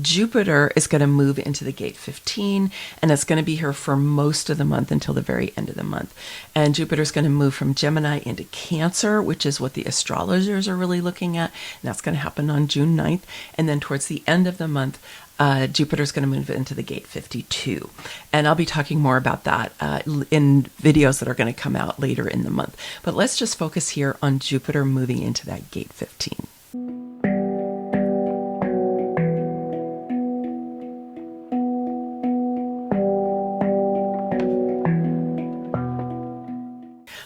Jupiter is going to move into the gate 15, and it's going to be here for most of the month until the very end of the month. And Jupiter is going to move from Gemini into Cancer, which is what the astrologers are really looking at. And that's going to happen on June 9th. And then towards the end of the month, Jupiter is going to move into the gate 52. And I'll be talking more about that in videos that are going to come out later in the month. But let's just focus here on Jupiter moving into that gate 15.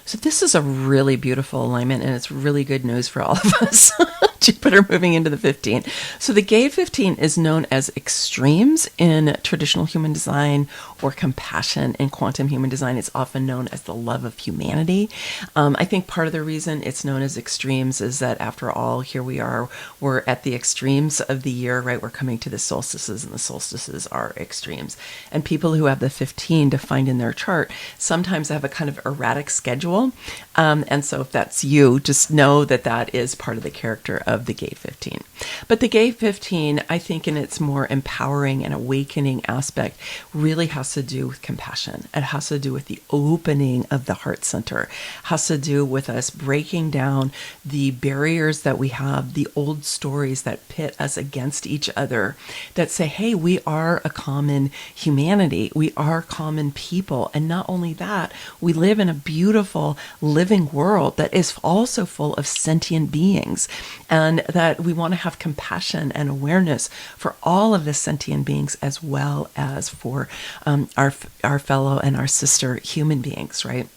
So this is a really beautiful alignment, and it's really good news for all of us. Jupiter moving into the 15. So the gate 15 is known as extremes in traditional human design, or compassion in quantum human design. It's often known as the love of humanity. I think part of the reason it's known as extremes is that, after all, here we are, we're at the extremes of the year, right? We're coming to the solstices, and the solstices are extremes. And people who have the 15 defined in their chart sometimes have a kind of erratic schedule. And so if that's you, just know that that is part of the character of the gate 15. But the gate 15, I think, in its more empowering and awakening aspect, really has to do with compassion. It has to do with the opening of the heart center. It has to do with us breaking down the barriers that we have, the old stories that pit us against each other, that say, hey, we are a common humanity. We are common people. And not only that, we live in a beautiful living world that is also full of sentient beings, and that we want to have compassion and awareness for all of the sentient beings, as well as for our fellow and our sister human beings, right?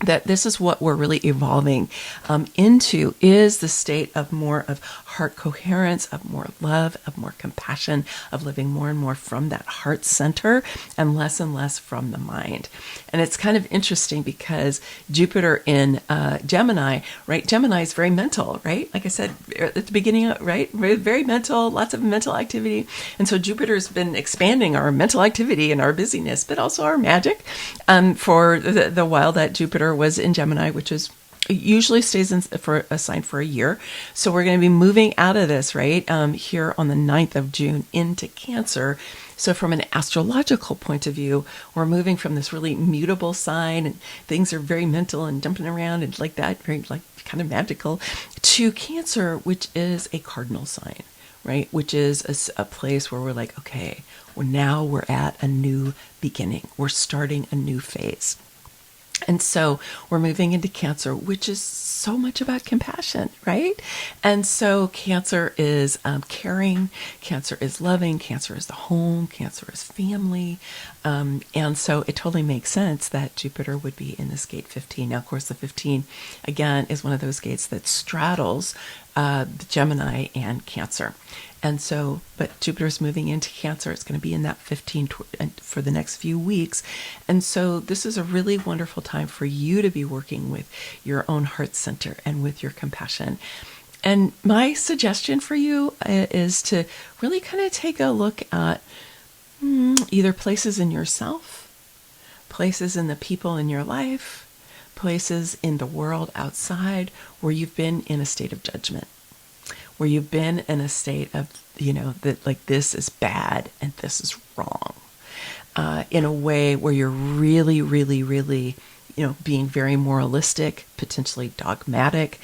That this is what we're really evolving into, is the state of more of heart coherence, of more love, of more compassion, of living more and more from that heart center and less from the mind. And it's kind of interesting because Jupiter in Gemini, right? Gemini is very mental, right? Like I said at the beginning, right? Very mental, lots of mental activity. And so Jupiter's been expanding our mental activity and our busyness, but also our magic for the while that Jupiter was in Gemini, which is usually stays in for a sign for a year. So we're going to be moving out of this, right, here on the 9th of June into Cancer. So from an astrological point of view, we're moving from this really mutable sign, and things are very mental and jumping around and like that, very like kind of magical, to Cancer, which is a cardinal sign, right? Which is a place where we're like, okay, we're at a new beginning. We're starting a new phase. And so we're moving into Cancer, which is so much about compassion, right? And so Cancer is caring, Cancer is loving, Cancer is the home, Cancer is family. And so it totally makes sense that Jupiter would be in this gate 15. Now, of course, the 15, again, is one of those gates that straddles Gemini and Cancer. And so, but Jupiter's moving into Cancer. It's going to be in that 15 for the next few weeks. And so this is a really wonderful time for you to be working with your own heart center and with your compassion. And my suggestion for you is to really kind of take a look at either places in yourself, places in the people in your life, places in the world outside where you've been in a state of judgment, where you've been in a state of, that like this is bad and this is wrong, in a way where you're really, really, really, being very moralistic, potentially dogmatic.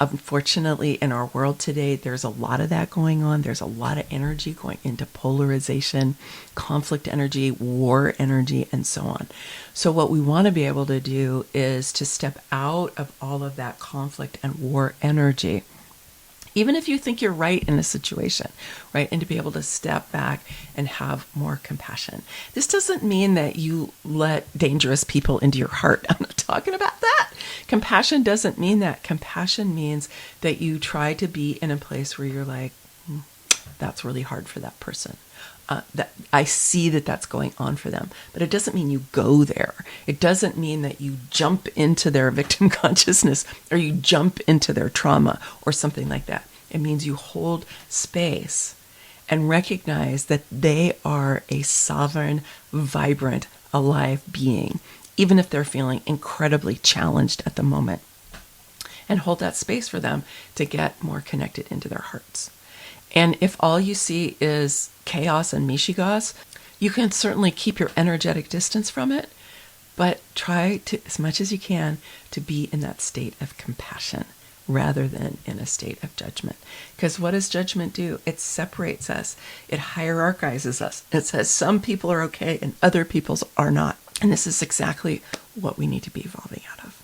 Unfortunately, in our world today, there's a lot of that going on. There's a lot of energy going into polarization, conflict energy, war energy, and so on. So what we want to be able to do is to step out of all of that conflict and war energy, even if you think you're right in a situation, right? And to be able to step back and have more compassion. This doesn't mean that you let dangerous people into your heart. I'm not talking about that. Compassion doesn't mean that. Compassion means that you try to be in a place where you're like, that's really hard for that person. That I see that that's going on for them, but it doesn't mean you go there. It doesn't mean that you jump into their victim consciousness or you jump into their trauma or something like that. It means you hold space and recognize that they are a sovereign, vibrant, alive being, even if they're feeling incredibly challenged at the moment, and hold that space for them to get more connected into their hearts. And if all you see is chaos and mishigas, you can certainly keep your energetic distance from it, but try to, as much as you can, to be in that state of compassion rather than in a state of judgment. Because what does judgment do? It separates us. It hierarchizes us. It says some people are okay and other people's are not. And this is exactly what we need to be evolving out of.